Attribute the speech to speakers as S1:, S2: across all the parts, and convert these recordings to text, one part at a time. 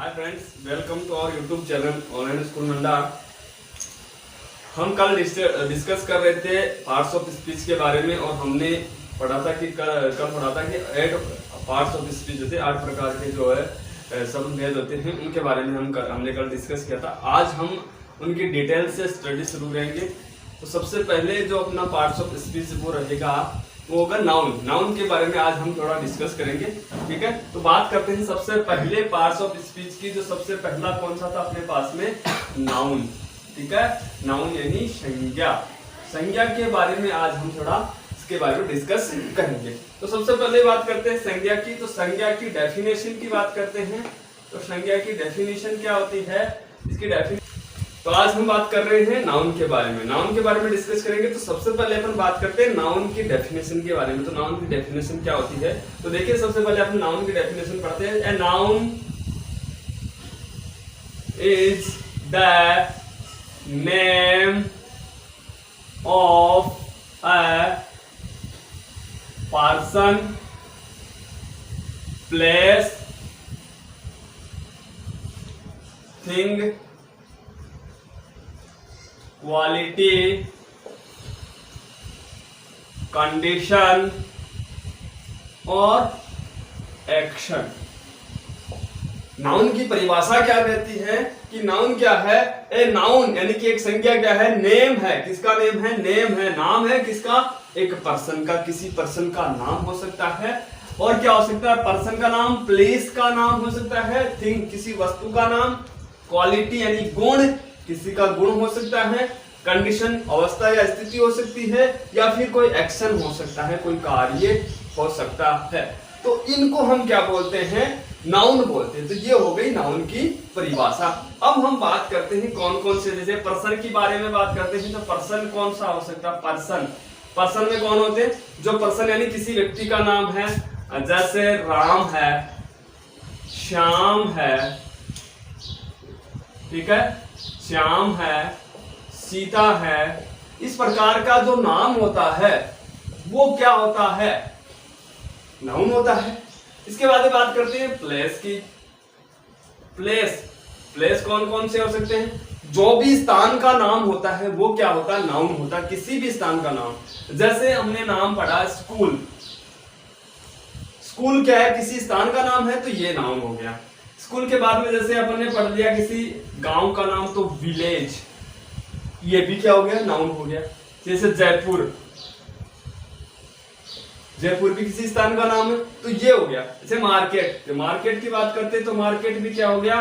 S1: Hi friends, welcome to our YouTube channel online school Nanda. हम कल discuss कर रहे थे पार्ट्स ऑफ स्पीच के बारे में और हमने पढ़ा था कि कल पढ़ा था कि 8 पार्ट्स ऑफ स्पीच होते हैं, 8 प्रकार के जो है शब्द भेद होते हैं, उनके बारे में हमने कल डिस्कस किया था। आज हम उनकी डिटेल से स्टडी शुरू करेंगे। तो सबसे पहले जो अपना पार्ट्स ऑफ स्पीच वो रहेगा, वो होगा नाउन। नाउन के बारे में आज हम थोड़ा डिस्कस करेंगे, ठीक है। तो बात करते हैं सबसे पहले पार्ट्स ऑफ स्पीच की। जो सबसे पहला कौन सा था अपने पास में? नाउन, ठीक है। नाउन यानी संज्ञा। संज्ञा के बारे में आज हम थोड़ा इसके बारे में डिस्कस करेंगे। तो सबसे पहले बात करते हैं संज्ञा की। तो संज्ञा की डेफिनेशन की बात करते हैं। तो संज्ञा की डेफिनेशन क्या होती है, इसकी डेफिनेशन। तो आज हम बात कर रहे हैं नाउन के बारे में। नाउन के बारे में डिस्कस करेंगे। तो सबसे पहले अपन बात करते हैं नाउन की डेफिनेशन के बारे में। तो नाउन की डेफिनेशन क्या होती है? तो देखिए, सबसे पहले अपन नाउन की डेफिनेशन पढ़ते हैं। A noun is the name of a person, place, thing, quality, condition और एक्शन। नाउन की परिभाषा क्या कहती है कि नाउन क्या है? ए नाउन यानी कि एक संज्ञा क्या है? नेम है। किसका नेम है? नेम है, नाम है। किसका? एक पर्सन का। किसी पर्सन का नाम हो सकता है। और क्या हो सकता है? पर्सन का नाम, प्लेस का नाम हो सकता है, थिंग किसी वस्तु का नाम, क्वालिटी यानी गुण, किसी का गुण हो सकता है, कंडीशन अवस्था या स्थिति हो सकती है, या फिर कोई एक्शन हो सकता है, कोई कार्य हो सकता है। तो इनको हम क्या बोलते हैं? नाउन बोलते हैं। तो ये हो गई नाउन की परिभाषा। अब हम बात करते हैं कौन कौन से, जैसे पर्सन के बारे में बात करते हैं। तो पर्सन कौन सा हो सकता है? पर्सन, पर्सन में कौन होते हैं? जो पर्सन यानी किसी व्यक्ति का नाम है, जैसे राम है, श्याम है, ठीक है, श्याम है, सीता है। इस प्रकार का जो नाम होता है वो क्या होता है? नाउन होता है। इसके बाद बात करते हैं प्लेस की। प्लेस, प्लेस कौन कौन से हो सकते हैं? जो भी स्थान का नाम होता है वो क्या होता है? नाउन होता है। किसी भी स्थान का नाम। जैसे हमने नाम पढ़ा स्कूल। स्कूल क्या है? किसी स्थान का नाम है, तो ये नाउन हो गया। स्कूल के बाद में जैसे अपन ने पढ़ लिया किसी गांव का नाम, तो विलेज, ये भी क्या हो गया? नाउन हो गया। जैसे जयपुर, जयपुर भी किसी स्थान का नाम है, तो ये हो गया। जैसे मार्केट, तो मार्केट की बात करते हैं तो मार्केट भी क्या हो गया?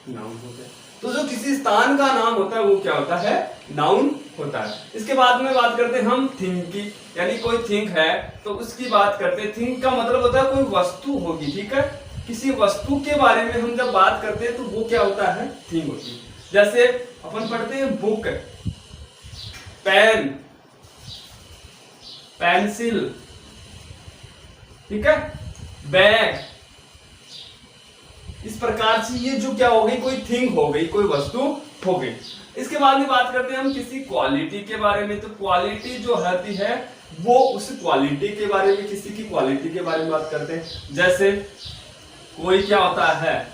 S1: नाउन हो गया। तो जो किसी स्थान का नाम होता है वो क्या होता है? नाउन होता है। इसके बाद में बात करते हैं हम थिंग की, यानी कोई थिंग है तो उसकी बात करते हैं। थिंग का मतलब होता है कोई वस्तु होगी, ठीक है। किसी वस्तु के बारे में हम जब बात करते हैं तो वो क्या होता है? थिंग होती है। जैसे अपन पढ़ते हैं बुक, पेन, पेंसिल, ठीक है, बैग। इस प्रकार से ये जो क्या हो गई? कोई थिंग हो गई, कोई वस्तु हो गई। इसके बाद में बात करते हैं हम किसी क्वालिटी के बारे में। तो क्वालिटी जो होती है वो उस क्वालिटी के बारे में, किसी की क्वालिटी के बारे में बात करते हैं। जैसे कोई क्या होता है?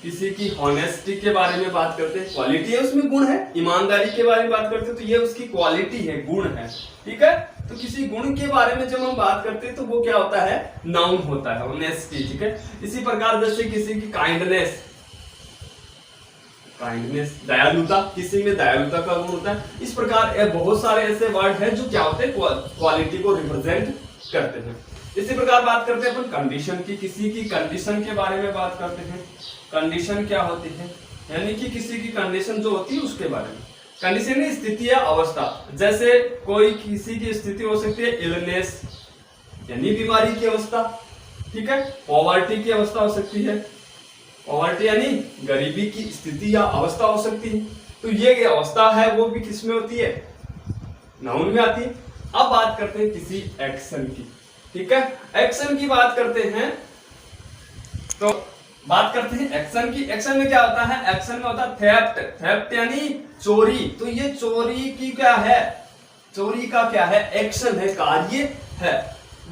S1: किसी की ऑनेस्टी के बारे में बात करते हैं, क्वालिटी है, उसमें गुण है। ईमानदारी के बारे में बात करते हैं तो ये उसकी क्वालिटी है, गुण है, ठीक है। तो किसी गुण के बारे में जब हम बात करते हैं तो वो क्या होता है? नाउन होता है, ऑनेस्टी, ठीक है। इसी प्रकार जैसे किसी की काइंडनेस, काइंडनेस दयालुता, किसी में दयालुता का गुण होता है। इस प्रकार बहुत सारे ऐसे वर्ड हैं जो क्या होते हैं? क्वालिटी को रिप्रेजेंट करते हैं। इसी प्रकार बात करते हैं अपन कंडीशन की। किसी की कंडीशन के बारे में बात करते हैं। कंडीशन क्या होती है? यानी कि किसी की कंडीशन जो होती है उसके बारे में। कंडीशन की स्थिति या अवस्था। जैसे कोई किसी की स्थिति हो सकती है इलनेस यानी बीमारी की अवस्था, ठीक है। पॉवर्टी की अवस्था हो सकती है, पॉवर्टी यानी गरीबी की स्थिति या अवस्था हो सकती है। तो ये अवस्था है वो भी किसमें होती है? नाउन में आती है। अब बात करते हैं किसी एक्शन की, ठीक है। एक्शन की बात करते हैं तो बात करते हैं एक्शन की। एक्शन में क्या होता है? एक्शन में होता है थेफ्ट, थेफ्ट यानी चोरी। तो ये चोरी की क्या है? चोरी का क्या है? एक्शन है, कार्य है।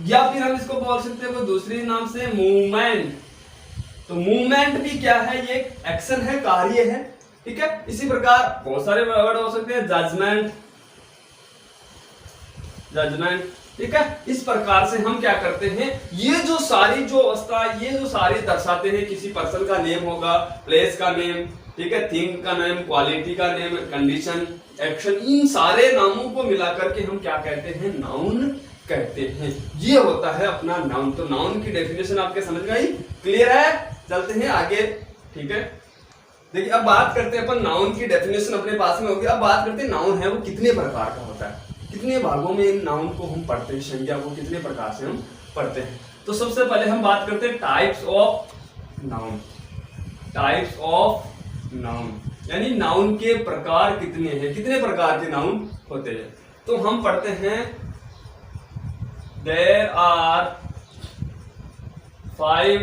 S1: या फिर हम इसको बोल सकते हैं कोई दूसरे नाम से मूवमेंट, तो मूवमेंट भी क्या है, ये एक्शन है, कार्य है, ठीक है। इसी प्रकार बहुत सारे वर्ड हो सकते हैं, जजमेंट, ठीक है। इस प्रकार से हम क्या करते हैं, ये जो सारी जो अवस्था, ये जो सारी दर्शाते हैं, किसी पर्सन का नेम होगा, प्लेस का नेम, ठीक है, थिंग का नेम, क्वालिटी का नेम, कंडीशन, एक्शन, इन सारे नामों को मिलाकर के हम क्या कहते हैं, नाउन कहते हैं। ये होता है अपना नाउन। तो नाउन की डेफिनेशन आपके समझ में आई, क्लियर है? चलते हैं आगे, ठीक है। देखिए अब बात करते हैं अपन, नाउन की डेफिनेशन अपने पास में होगी। अब बात करते हैं नाउन है वो कितने प्रकार का होता है, कितने भागों में इन नाउन को हम पढ़ते हैं, संज्ञा को कितने प्रकार से हम पढ़ते हैं। तो सबसे पहले हम बात करते हैं types of noun. Types of noun यानी नाउन के प्रकार कितने हैं, कितने प्रकार के नाउन होते हैं। तो हम पढ़ते हैं there are 5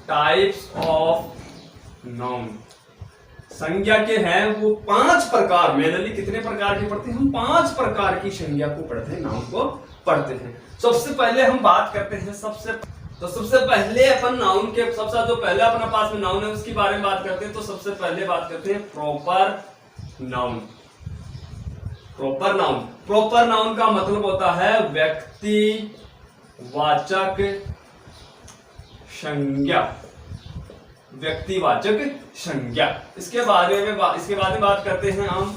S1: types of noun. संज्ञा के हैं वो 5 प्रकार, मेनली कितने प्रकार की पढ़ते हैं हम, 5 प्रकार की संज्ञा को पढ़ते हैं, नाउन को पढ़ते हैं। सबसे पहले हम बात करते हैं सबसे पहले अपन नाउन के सबसे जो पहले अपने पास में नाउन है उसके बारे में बात करते हैं। तो सबसे पहले बात करते हैं proper noun. Proper noun, proper noun का मतलब होता है व्यक्ति वाचक संज्ञा, व्यक्तिवाचक संज्ञा। इसके बाद में बात करते हैं हम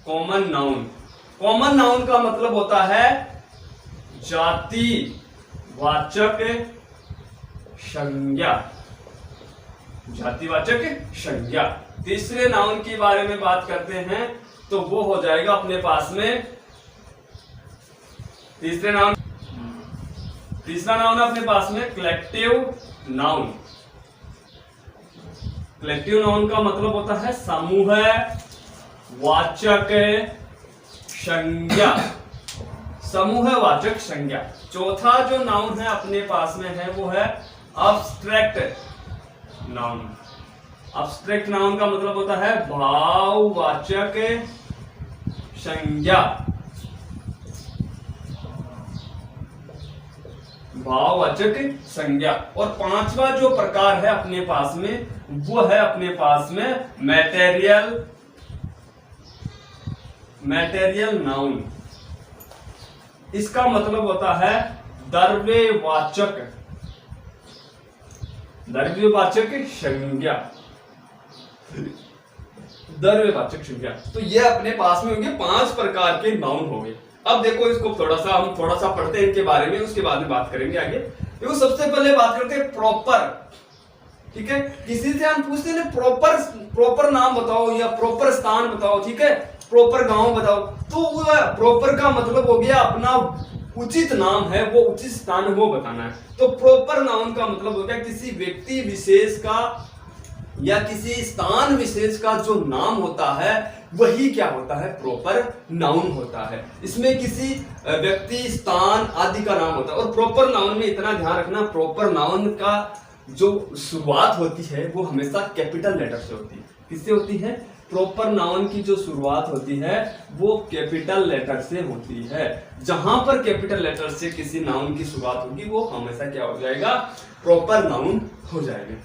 S1: कॉमन नाउन। कॉमन नाउन का मतलब होता है जातिवाचक संज्ञा, जातिवाचक संज्ञा। तीसरे नाउन के बारे में बात करते हैं तो वो हो जाएगा अपने पास में तीसरा नाउन अपने पास में कलेक्टिव नाउन। कलेक्टिव नाउन का मतलब होता है समूह वाचक संज्ञा, समूहवाचक संज्ञा। चौथा जो नाउन है अपने पास में है वो है अब्स्ट्रैक्ट नाउन। अब्स्ट्रैक्ट नाउन का मतलब होता है भाववाचक संज्ञा, भाववाचक संज्ञा। और पांचवा जो प्रकार है अपने पास में वो है अपने पास में मैटेरियल नाउन। इसका मतलब होता है द्रव्यवाचक संज्ञा, द्रव्यवाचक संज्ञा। तो ये अपने पास में होंगे 5 प्रकार के नाउन हो गए। अब देखो इसको हम थोड़ा सा पढ़ते हैं इनके बारे में, उसके बाद में बात करेंगे आगे। देखो सबसे पहले बात करते हैं प्रॉपर, ठीक है। किसी से हम पूछते हैं प्रॉपर नाम बताओ या प्रॉपर स्थान बताओ, ठीक है, प्रॉपर गांव बताओ। तो वो प्रॉपर का मतलब हो गया अपना उचित नाम है, वो उचित स्थान वो बताना है। तो प्रॉपर नाउन का मतलब हो गया किसी व्यक्ति विशेष का या किसी स्थान विशेष का जो नाम होता है वही क्या होता है, प्रॉपर नाउन होता है। इसमें किसी व्यक्ति, स्थान आदि का नाम होता है। और प्रॉपर नाउन में इतना ध्यान रखना, प्रॉपर नाउन का जो शुरुआत होती है वो हमेशा कैपिटल लेटर से होती है। किससे होती है? प्रॉपर नाउन की जो शुरुआत होती है वो कैपिटल लेटर से होती है। जहां पर कैपिटल लेटर से किसी नाउन की शुरुआत होगी वो हमेशा क्या हो जाएगा, प्रॉपर नाउन हो जाएगा।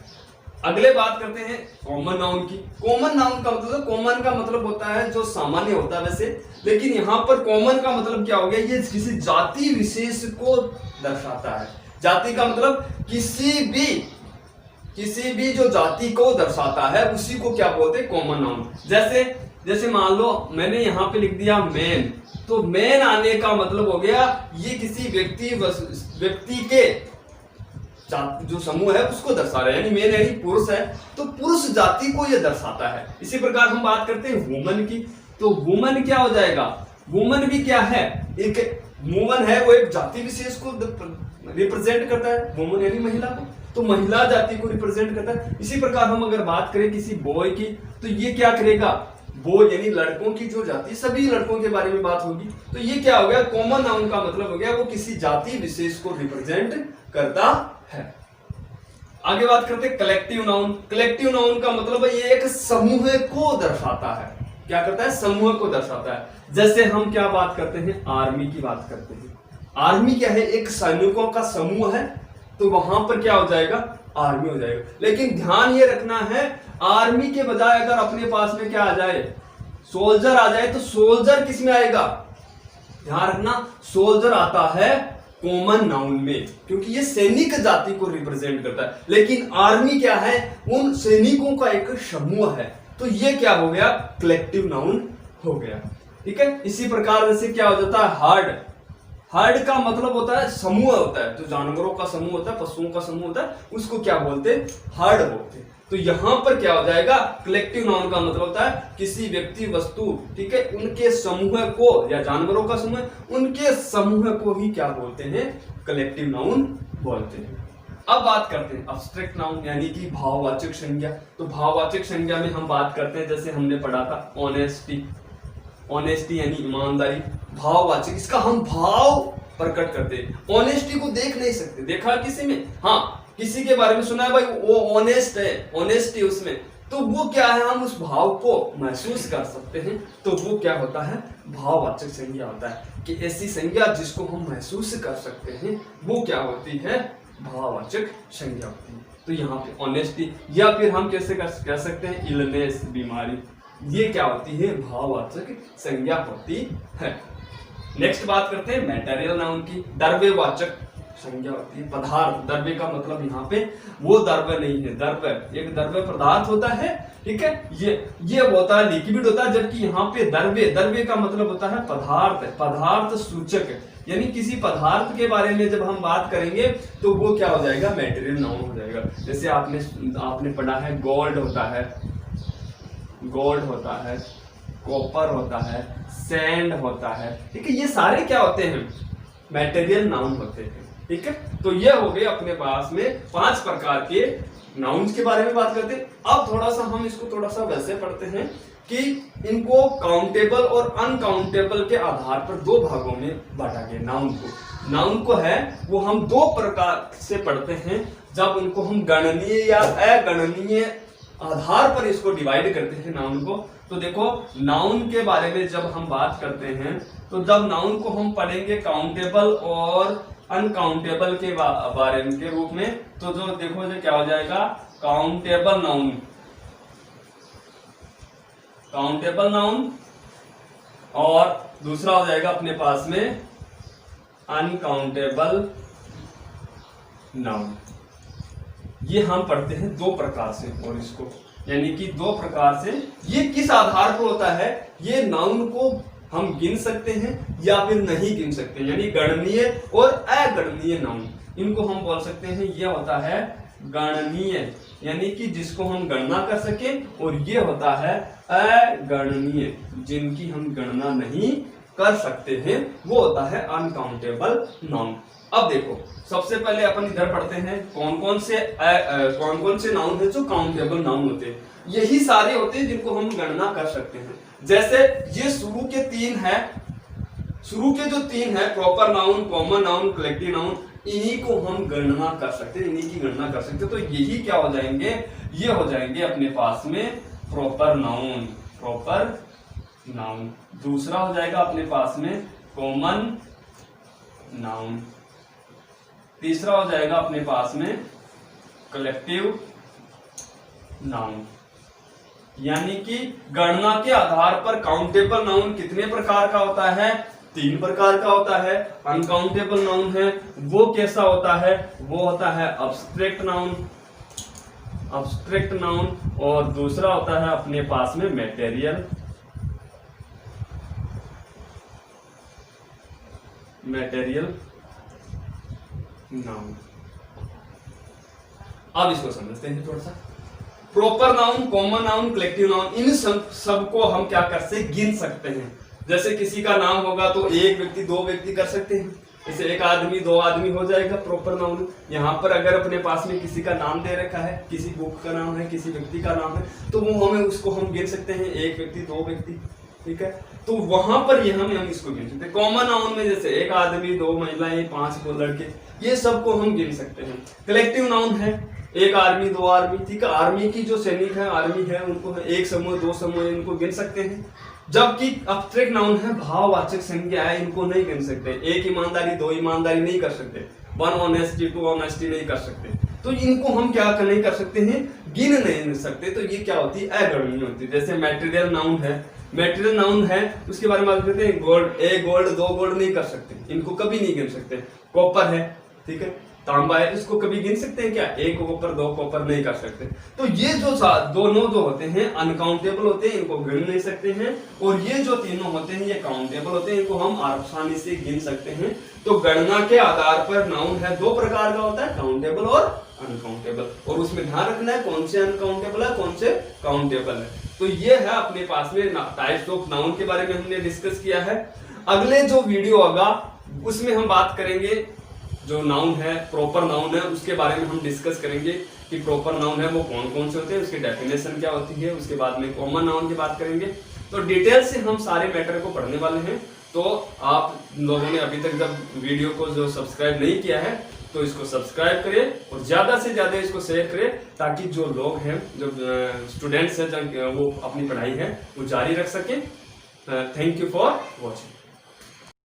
S1: अगले बात करते हैं कॉमन नाउन की। कॉमन नाउन का मतलब होता है जो सामान्य होता है वैसे, लेकिन यहाँ पर कॉमन का मतलब क्या हो गया, ये किसी जाति विशेष को दर्शाता है। जाति का मतलब किसी भी जो जाति को दर्शाता है उसी को क्या बोलते हैं, कॉमन नाउन। जैसे मान लो मैंने यहाँ पे लिख दिया मैन, तो मैन आने का मतलब हो गया ये किसी व्यक्ति के जो समूह है उसको दर्शा रहा है, यानी मेन यानी पुरुष है, तो पुरुष जाति को यह दर्शाता है। इसी प्रकार हम बात करते हैं वुमन की, तो वुमन क्या हो जाएगा, वुमन भी क्या है, एक वुमन है वो एक जाति विशेष को रिप्रेजेंट करता है, वुमन यानी महिला को, तो महिला जाति को रिप्रेजेंट करता है। इसी प्रकार हम अगर बात करें किसी बॉय की, तो ये क्या करेगा, बॉय यानी लड़कों की जो जाति, सभी लड़कों के बारे में बात होगी। तो ये क्या हो गया, कॉमन नाउन का मतलब हो गया वो किसी जाति विशेष को रिप्रेजेंट करता है। आगे बात करते हैं कलेक्टिव नाउन। कलेक्टिव नाउन का मतलब है ये एक समूह को दर्शाता है। क्या करता है, समूह को दर्शाता है। जैसे हम क्या बात करते हैं, आर्मी की बात करते हैं। आर्मी क्या है, एक सैनिकों का समूह है, तो वहां पर क्या हो जाएगा, आर्मी हो जाएगा। लेकिन ध्यान ये रखना है, आर्मी के बजाय अगर अपने पास में क्या आ जाए, सोल्जर आ जाए, तो सोल्जर किस में आएगा, ध्यान रखना, सोल्जर आता है कॉमन नाउन में, क्योंकि ये सैनिक जाति को रिप्रेजेंट करता है। लेकिन आर्मी क्या है, उन सैनिकों का एक समूह है, तो ये क्या हो गया, कलेक्टिव नाउन हो गया। ठीक है, इसी प्रकार जैसे क्या हो जाता है, हर्ड, हर्ड का मतलब होता है समूह होता है, जो जानवरों का समूह होता है, पशुओं का समूह होता है, उसको क्या बोलते हैं, हर्ड बोलते हैं। तो यहां पर क्या हो जाएगा, कलेक्टिव नाउन का मतलब होता है किसी व्यक्ति, वस्तु, ठीक है, उनके समूह को, या जानवरों का समूह, उनके समूह को ही क्या बोलते हैं, कलेक्टिव नाउन बोलते हैं। अब बात करते हैं अब्स्ट्रैक्ट नाउन, यानी कि भाववाचक संज्ञा। तो भाववाचक संज्ञा में हम बात करते हैं, जैसे हमने पढ़ा था ऑनेस्टी, ऑनेस्टी यानी ईमानदारी, भाववाचक, इसका हम भाव प्रकट करते हैं। ऑनेस्टी को देख नहीं सकते, देखा किसी में, हाँ किसी के बारे में सुना है भाई वो ऑनेस्ट है, ऑनेस्टी उसमें, तो वो क्या है, हम उस भाव को महसूस कर सकते हैं, तो वो क्या होता है, भाववाचक संज्ञा होता है, कि ऐसी संज्ञा जिसको हम महसूस कर सकते हैं, वो क्या होती है, भाववाचक संज्ञा होती है। तो यहाँ पे ऑनेस्टी, या फिर हम कैसे कह सकते हैं, इलनेस, बीमारी, ये क्या होती है, भाववाचक संज्ञा होती है। नेक्स्ट बात करते हैं मैटेरियल नाउन की, द्रव्यवाचक संज्ञा होती है। पदार्थ, द्रव्य का मतलब यहाँ पे वो द्रव्य नहीं है, द्रव्य एक द्रव्य पदार्थ होता है, ठीक है, ये होता है लिक्विड होता है, जबकि यहाँ पे द्रव्य, द्रव्य का मतलब होता है पदार्थ, पदार्थ सूचक, यानी किसी पदार्थ के बारे में जब हम बात करेंगे तो वो क्या हो जाएगा, मैटेरियल नाउन हो जाएगा। जैसे आपने पढ़ा है गोल्ड होता है, गोल्ड होता है, कॉपर होता है, सैंड होता है, ठीक है, ये सारे क्या होते हैं, मैटेरियल नाउन होते हैं। ठीक है, तो ये हो गए अपने पास में 5 प्रकार के नाउन्स के बारे में बात करते हैं। अब थोड़ा सा हम इसको थोड़ा सा वैसे पढ़ते हैं कि इनको काउंटेबल और अनकाउंटेबल के आधार पर 2 भागों में बांटा गया। नाउन को है वो हम 2 प्रकार से पढ़ते हैं, जब उनको हम गणनीय या अगणनीय आधार पर इसको डिवाइड करते हैं नाउन को। तो देखो, नाउन के बारे में जब हम बात करते हैं, तो जब नाउन को हम पढ़ेंगे काउंटेबल और अनकाउंटेबल के बारे में के रूप में, तो जो देखो जो क्या हो जाएगा, काउंटेबल नाउन, काउंटेबल नाउन, और दूसरा हो जाएगा अपने पास में अनकाउंटेबल नाउन। ये हम पढ़ते हैं 2 प्रकार से, और इसको यानी कि 2 प्रकार से, ये किस आधार पर होता है, ये नाउन को हम गिन सकते हैं या फिर नहीं गिन सकते, यानी गणनीय और अगणनीय नाउन, इनको हम बोल सकते हैं। यह होता है गणनीय, यानी कि जिसको हम गणना कर सके, और ये होता है अगणनीय, जिनकी हम गणना नहीं कर सकते हैं, वो होता है अनकाउंटेबल नाउन। अब देखो, सबसे पहले अपन इधर पढ़ते हैं कौन कौन से नाउन है जो काउंटेबल नाउन होते हैं। यही सारे होते हैं जिनको हम गणना कर सकते हैं। जैसे ये शुरू के 3 है, शुरू के जो 3 है, proper noun, common noun, collective noun, इन्हीं को हम गणना कर सकते हैं, इन्हीं की गणना कर सकते हैं। तो यही क्या हो जाएंगे, ये हो जाएंगे अपने पास में प्रॉपर नाउन, प्रॉपर नाउन। दूसरा हो जाएगा अपने पास में कॉमन नाउन। तीसरा हो जाएगा अपने पास में कलेक्टिव नाउन। यानी कि गणना के आधार पर काउंटेबल नाउन कितने प्रकार का होता है, 3 प्रकार का होता है। अनकाउंटेबल नाउन है वो कैसा होता है, वो होता है अब्स्ट्रैक्ट नाउन, अब्स्ट्रैक्ट नाउन, और दूसरा होता है अपने पास में मैटेरियल, मैटेरियल नाउन। अब इसको समझते हैं थोड़ा सा। Proper noun, common noun, collective noun, इन सबको हम क्या कर सकते, गिन सकते हैं। जैसे किसी का नाम होगा तो 1 व्यक्ति 2 व्यक्ति कर सकते हैं, जैसे 1 आदमी 2 आदमी हो जाएगा प्रॉपर नाउन। यहाँ पर अगर अपने पास में किसी का नाम दे रखा है, किसी बुक का नाम है, किसी व्यक्ति का नाम है, तो वो हमें उसको हम गिन सकते हैं, 1 व्यक्ति 2 व्यक्ति, ठीक है। तो वहां पर हम इसको गिन सकते हैं। कॉमन नाउन में जैसे 1 आदमी 2 महिलाएं 5 लड़के, ये सबको हम गिन सकते हैं। कलेक्टिव नाउन है 1 आर्मी 2 आर्मी, ठीक है। आर्मी की जो सैनिक है, आर्मी है, उनको 1 समूह 2 समूह इनको गिन सकते हैं, जबकि अब्स्ट्रैक्ट नाउन है, भाववाचक संज्ञा है, इनको नहीं गिन सकते। एक ईमानदारी, दो ईमानदारी नहीं कर सकते, वन ऑनेस्टी, टू ऑनेस्टी नहीं कर सकते। तो इनको हम क्या नहीं कर सकते हैं, गिन नहीं सकते। तो ये क्या होती है, अगणनीय होती है। जैसे मैटेरियल नाउन है, मैटेरियल नाउन है उसके बारे में बात करते हैं। गोल्ड, एक गोल्ड, दो गोल्ड नहीं कर सकते, इनको कभी नहीं गिन सकते। कॉपर है, ठीक है, तांबा है, इसको कभी गिन सकते हैं क्या, एक कॉपर, दो कॉपर नहीं कर सकते। तो ये जो दोनों जो होते हैं अनकाउंटेबल होते हैं, इनको गिन नहीं सकते हैं। और ये जो तीनों होते हैं ये काउंटेबल होते हैं, इनको हम आसानी से गिन सकते हैं। तो गणना के आधार पर नाउन है दो प्रकार का होता है, काउंटेबल और अनकाउंटेबल। और उसमें ध्यान रखना है कौन से अनकाउंटेबल है, कौन से काउंटेबल है। तो ये है अपने पास में टाइप्स ऑफ नाउन के बारे में हमने डिस्कस किया है। अगले जो वीडियो होगा उसमें हम बात करेंगे जो नाउन है, प्रॉपर नाउन है, उसके बारे में हम डिस्कस करेंगे कि प्रॉपर नाउन है वो कौन कौन से होते हैं, उसकी डेफिनेशन क्या होती है। उसके बाद में कॉमन नाउन की बात करेंगे। तो डिटेल से हम सारे मैटर को पढ़ने वाले हैं। तो आप लोगों ने अभी तक जब वीडियो को जो सब्सक्राइब नहीं किया है तो इसको सब्सक्राइब करें और ज्यादा से ज्यादा इसको शेयर करें, ताकि जो लोग हैं, जो स्टूडेंट्स हैं, वो अपनी पढ़ाई है वो जारी रख सकें। Thank you for watching.